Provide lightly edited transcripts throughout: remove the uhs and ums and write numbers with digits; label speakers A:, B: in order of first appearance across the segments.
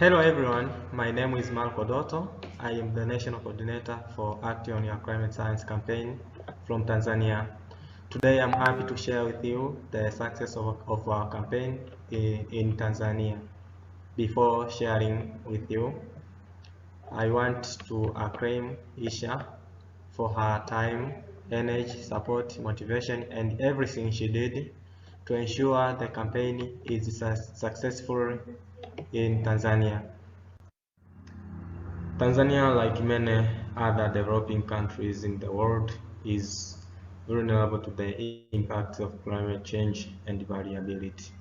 A: Hello everyone, my name is Marco Dotto. I am the National Coordinator for ActOnYourClimateScience campaign from Tanzania. Today I'm happy to share with you the success of our campaign in Tanzania. Before sharing with you, I want to acclaim Isha for her time, energy, support, motivation, and everything she did to ensure the campaign is successful in Tanzania. Tanzania, like many other developing countries in the world, is vulnerable to the impacts of climate change and variability.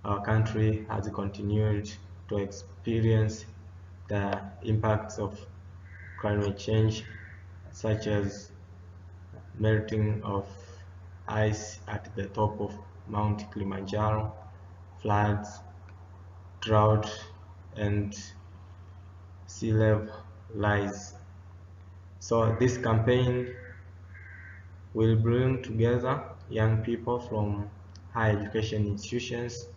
A: Our country has continued to experience the impacts of climate change, such as melting of ice at the top of Mount Kilimanjaro, floods, drought, and sea level rise. So this campaign will bring together young people from higher education institutions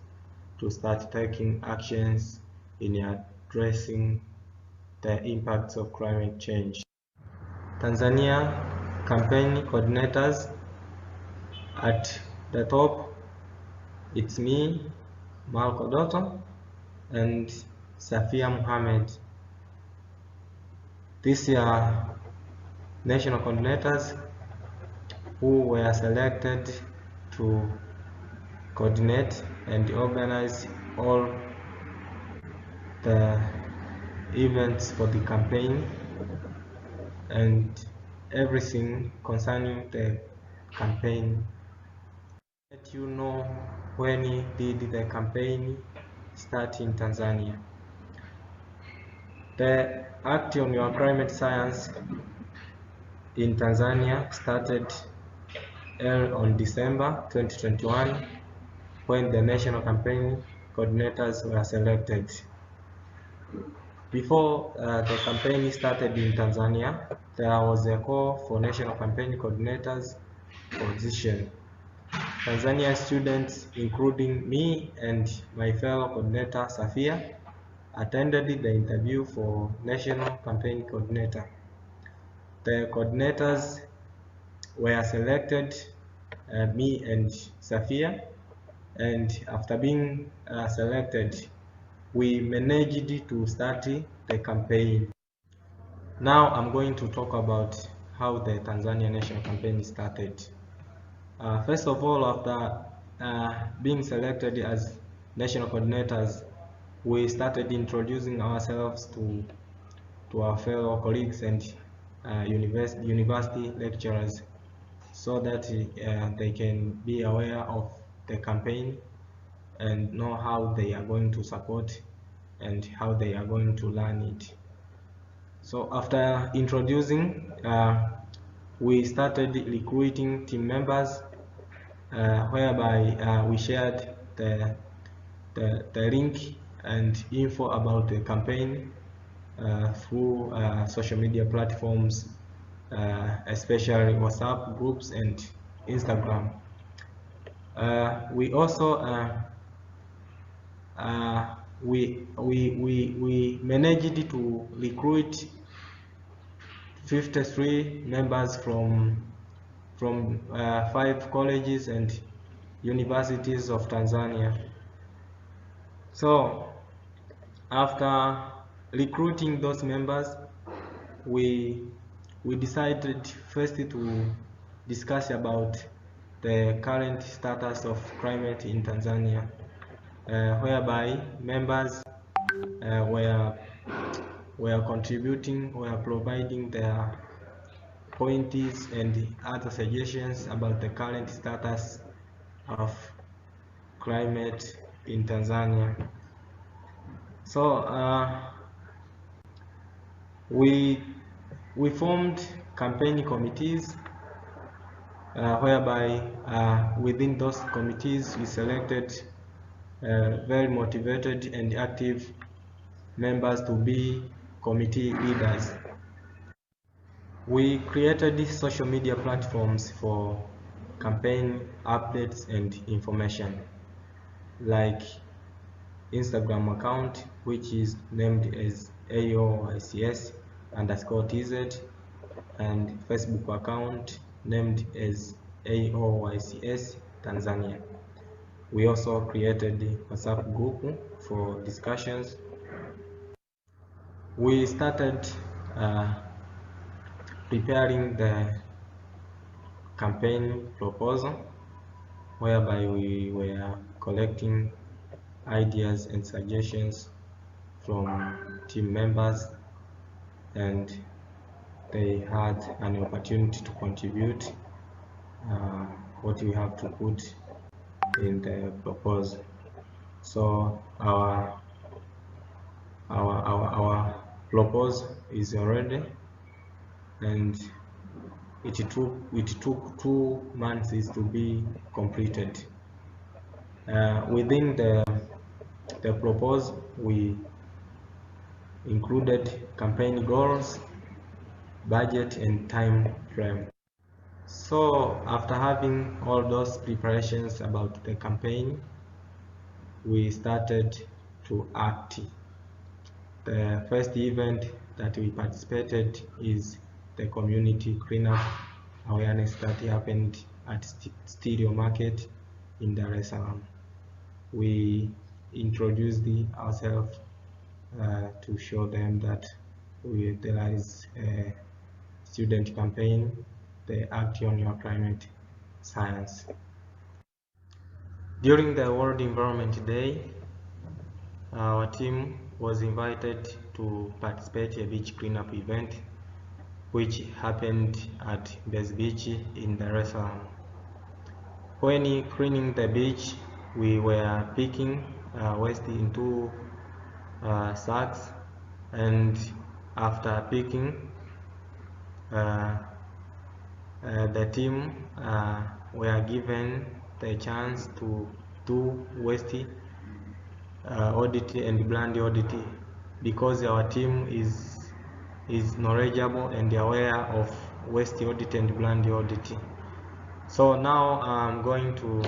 A: to start taking actions in addressing the impacts of climate change. Tanzania campaign coordinators, at the top, it's me, Marco Dotto, and Safia Mohammed. These are national coordinators who were selected to coordinate and organize all the events for the campaign and everything concerning the campaign. Let you know when did the campaign start in Tanzania. The Act on Your Climate Science in Tanzania started on December 2021 when the national campaign coordinators were selected. Before the campaign started in Tanzania, there was a call for national campaign coordinators position. Tanzania students, including me and my fellow coordinator Safia, attended the interview for national campaign coordinator. The coordinators were selected, me and Safia, and after being selected, we managed to start the campaign. Now I'm going to talk about how the Tanzania national campaign started. First of all, after being selected as national coordinators, we started introducing ourselves to our fellow colleagues and university lecturers so that they can be aware of the campaign and know how they are going to support and how they are going to learn it. So after introducing, we started recruiting team members, whereby we shared the link and info about the campaign through social media platforms, especially WhatsApp groups and Instagram. We also we managed to recruit 53 members from 5 colleges and universities of Tanzania. So after recruiting those members, we decided first to discuss about the current status of climate in Tanzania, whereby members were contributing, were providing their pointers and other suggestions about the current status of climate in Tanzania. So we formed campaign committees, whereby within those committees we selected very motivated and active members to be committee leaders. We created these social media platforms for campaign updates and information, like Instagram account, which is named as AOYCS_TZ, and Facebook account named as AOYCS Tanzania. We also created the WhatsApp group for discussions. We started preparing the campaign proposal, whereby we were collecting ideas and suggestions from team members, and they had an opportunity to contribute what we have to put in the proposal. So our proposal is already, and it took 2 months to be completed. Within the proposal, we included campaign goals, budget, and time frame. So after having all those preparations about the campaign, we started to act. The first event that we participated is the community cleanup awareness that happened at Stereo Market in Dar es Salaam. We introduced ourselves to show them that there is a student campaign, the Act on Your Climate Science. During the World Environment Day, our team was invited to participate in a beach cleanup event, which happened at Base Beach in Dar es Salaam. When cleaning the beach, we were picking waste into sacks, and after picking, the team were given the chance to do waste audit and brand audit, because our team is knowledgeable and aware of waste audit and brand audit. So now I'm going to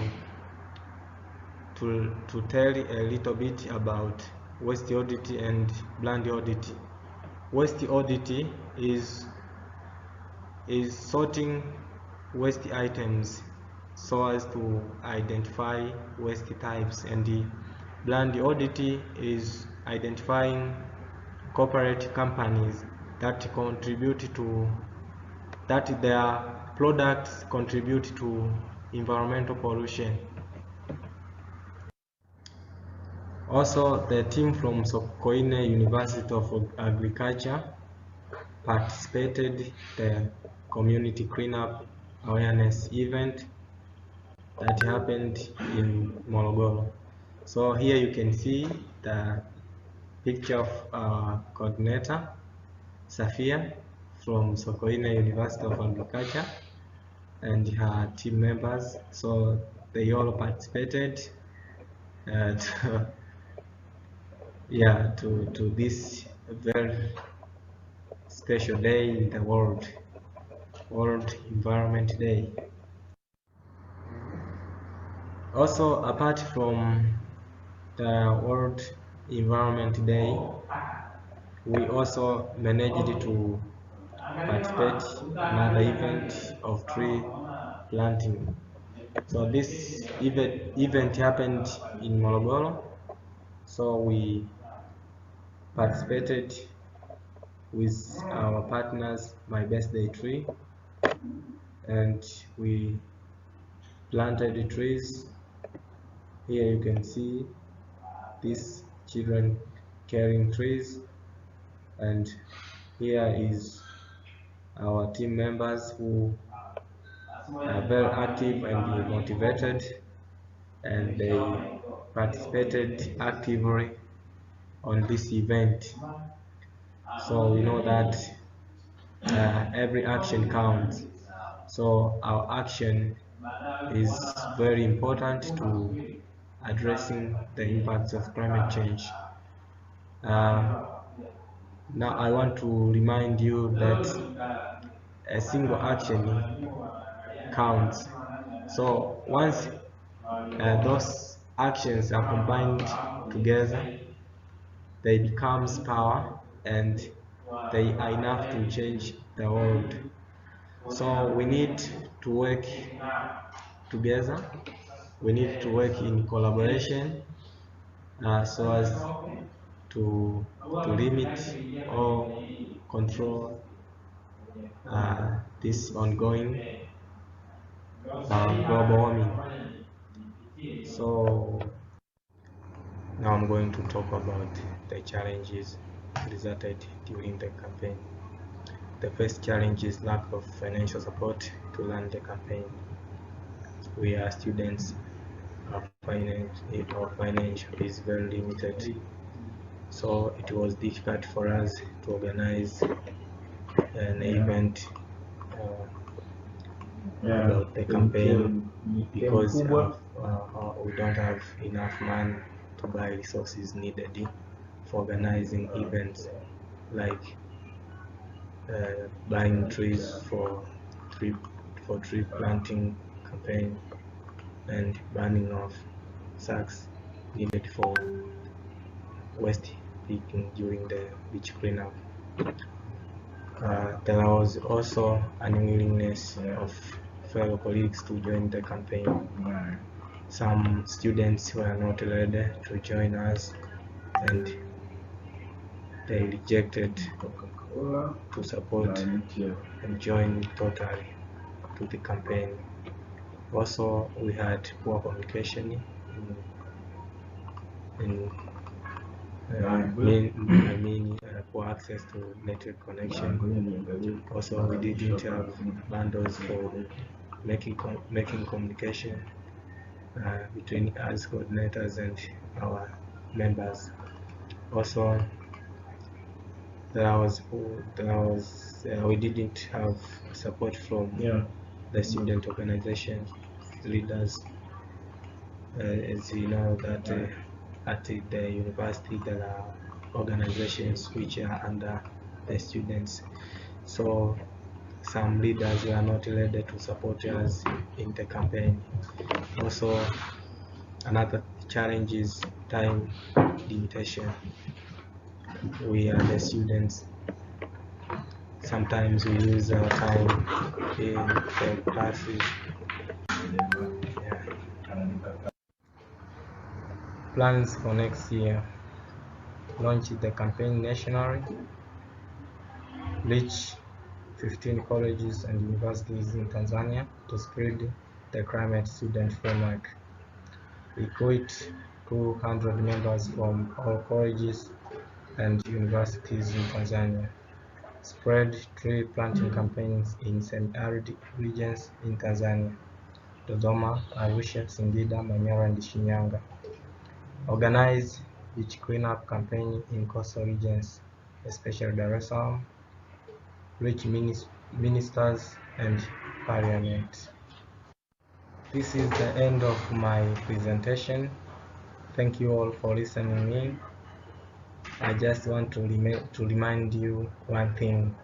A: tell a little bit about waste audit and brand audit. Waste audit is sorting waste items so as to identify waste types, and the brand audit is identifying corporate companies that their products contribute to environmental pollution. Also, the team from Sokoine University of Agriculture participated the community cleanup awareness event that happened in Morogoro. So here you can see the picture of our coordinator, Safia, from Sokoine University of Agriculture, and her team members. So they all participated to this very special day in the World Environment Day. Also, apart from the World Environment Day, we also managed to participate in another event of tree planting. So this event happened in Morogoro. So we participated with our partners, My Birthday Tree, and we planted the trees. Here you can see these children carrying trees, and here is our team members who are very active and motivated, and they participated actively on this event. So we know that every action counts. So our action is very important to addressing the impacts of climate change. Now I want to remind you that a single action counts. So once those actions are combined together, they becomes power and they are enough to change the world. So we need to work together, we need to work in collaboration so as to limit or control this ongoing global warming. So now I'm going to talk about the challenges resulted during the campaign. The first challenge is lack of financial support to run the campaign. We are students, our financial is very limited, so it was difficult for us to organize an event about the campaign because we don't have enough money to buy resources needed for organizing events like buying trees for tree planting campaign and burning of sacks needed for waste picking during the beach cleanup. There was also unwillingness of fellow colleagues to join the campaign. Some students were not ready to join us and they rejected to support and join totally to the campaign. Also, we had poor communication poor access to network connection. Also, we didn't have bundles for making communication between us coordinators and our members. Also, we didn't have support from the student organization leaders. As you know that at the university there are organizations which are under the students, so some leaders were not ready to support us in the campaign. Also, another challenge is time limitation. We are the students, sometimes we use our time in the classes. Plans for next year: launch the campaign nationally, reach 15 colleges and universities in Tanzania to spread the climate student framework, recruit 200 members from all colleges and universities in Tanzania, spread tree planting campaigns in semi-arid regions in Tanzania, Dodoma, Arusha, Singida, Manyara, and Shinyanga. Organize beach cleanup campaign in coastal regions, especially Dar es Salaam. Reach ministers and parliament. This is the end of my presentation. Thank you all for listening in. I just want to remind you one thing.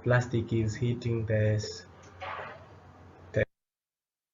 A: Plastic is hitting the